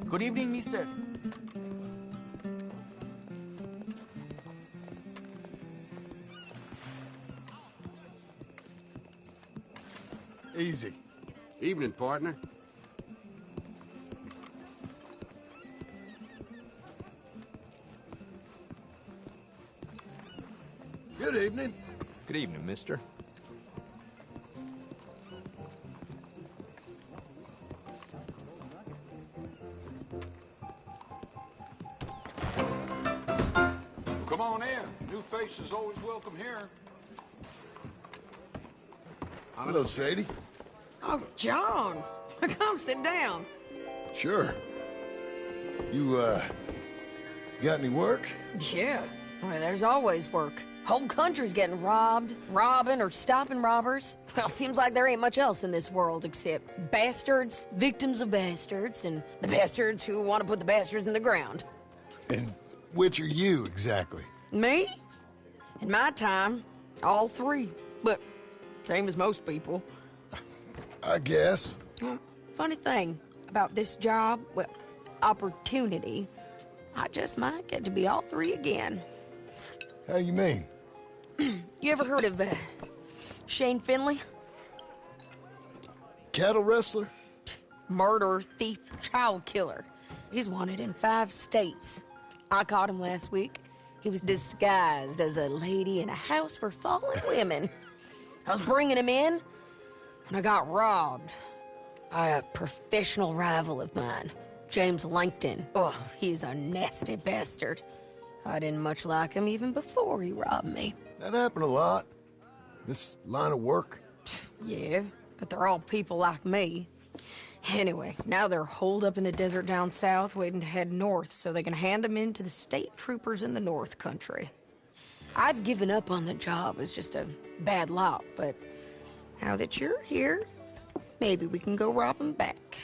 Good evening, mister. Easy. Evening, partner. Good evening. Good evening, mister. Come on in. New faces always welcome here. Hello, Sadie. Oh, John. Come sit down. Sure. You, got any work? Yeah. Well, there's always work. Whole country's getting robbed, robbing, or stopping robbers. Well, seems like there ain't much else in this world except bastards, victims of bastards, and the bastards who want to put the bastards in the ground. And which are you, exactly? Me? In my time, all three. But same as most people. I guess. Funny thing about this job, well, opportunity, I just might get to be all three again. How you mean? You ever heard of Shane Finley? Cattle wrestler? Murderer, thief, child killer. He's wanted in 5 states. I caught him last week. He was disguised as a lady in a house for fallen women. I was bringing him in, and I got robbed by a professional rival of mine, James Langton. Oh, he's a nasty bastard. I didn't much like him even before he robbed me. That happened a lot. This line of work. Yeah, but they're all people like me. Anyway, now they're holed up in the desert down south, waiting to head north so they can hand them in to the state troopers in the north country. I'd given up on the job as just a bad lot, but now that you're here, maybe we can go rob them back.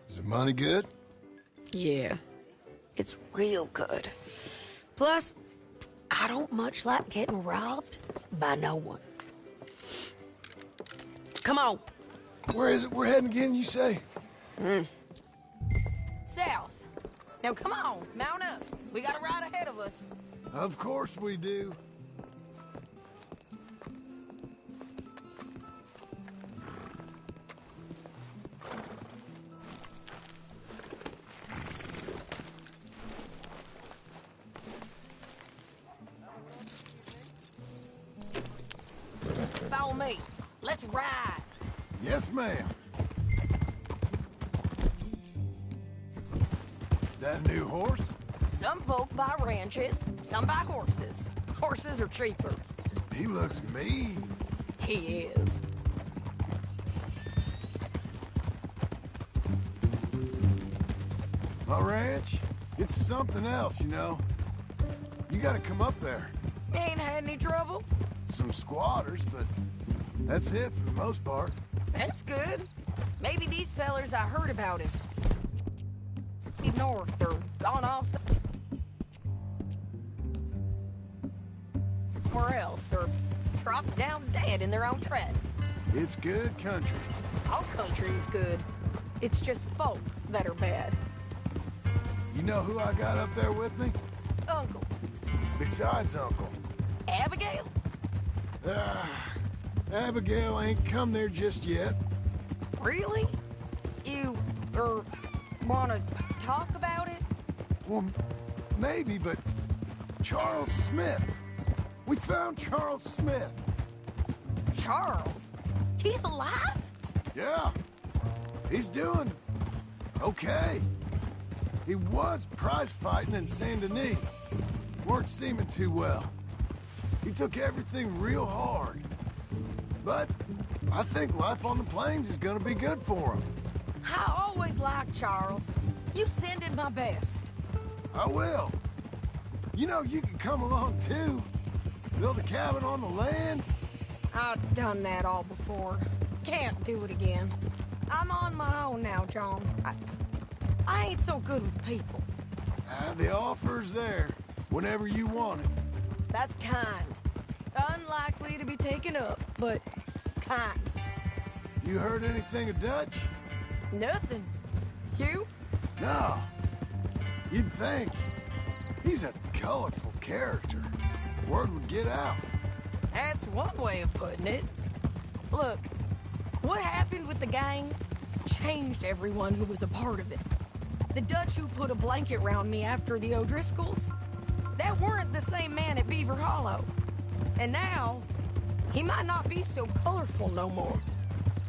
Is the money good? Yeah, it's real good. Plus, I don't much like getting robbed by no one. Come on. Where is it we're heading again, you say? South. Now come on, mount up. We got a ride ahead of us. Of course we do. Follow me. Let's ride. Yes, ma'am. That new horse? Some folk buy ranches, some buy horses. Horses are cheaper. He looks mean. He is. My ranch, it's something else, you know. You gotta come up there. Ain't had any trouble? Some squatters, but that's it for the most part. That's good. Maybe these fellers I heard about is north or gone off somewhere else or dropped down dead in their own tracks. It's good country. All country is good. It's just folk that are bad. You know who I got up there with me? Uncle. Besides Uncle. Abigail? Abigail ain't come there just yet. Really? You, wanna talk about it? Well, maybe, but Charles Smith. We found Charles Smith. Charles? He's alive? Yeah. He's doing okay. He was prize fighting in Saint Denis. Weren't seeming too well. He took everything real hard. But I think life on the plains is gonna be good for him. I always liked Charles. You send him my best. I will. You know, you can come along too. Build a cabin on the land. I've done that all before. Can't do it again. I'm on my own now, John. I ain't so good with people. The offer's there whenever you want it. That's kind. Unlikely to be taken up, but kind. You heard anything of Dutch? Nothing. You? No. You'd think. He's a colorful character. Word would get out. That's one way of putting it. Look, what happened with the gang changed everyone who was a part of it. The Dutch who put a blanket round me after the O'Driscolls, that weren't the same man at Beaver Hollow. And now, he might not be so colorful no more.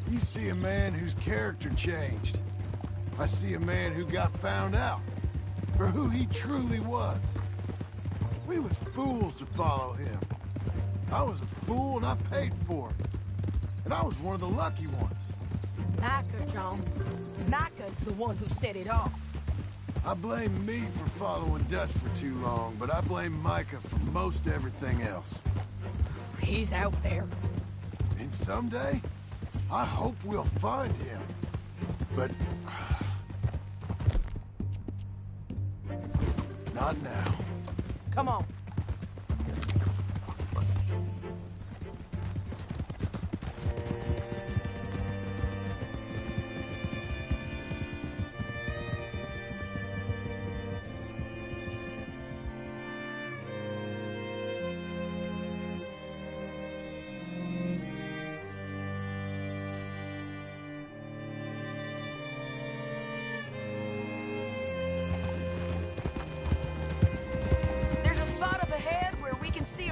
You see a man whose character changed. I see a man who got found out for who he truly was. We was fools to follow him. I was a fool and I paid for it. And I was one of the lucky ones. Micah, John. Micah's the one who set it off. I blame me for following Dutch for too long, but I blame Micah for most everything else. He's out there. And someday, I hope we'll find him. But... not now. Come on.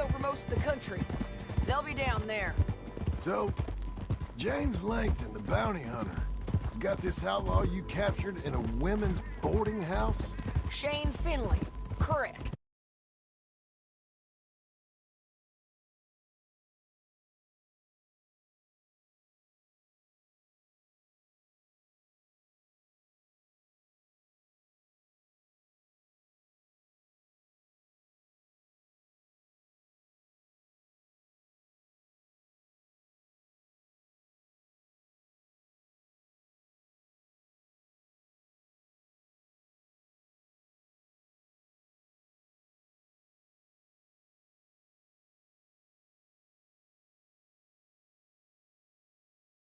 Over most of the country. They'll be down there. So, James Langton, the bounty hunter, has got this outlaw you captured in a women's boarding house? Shane Finley. Correct.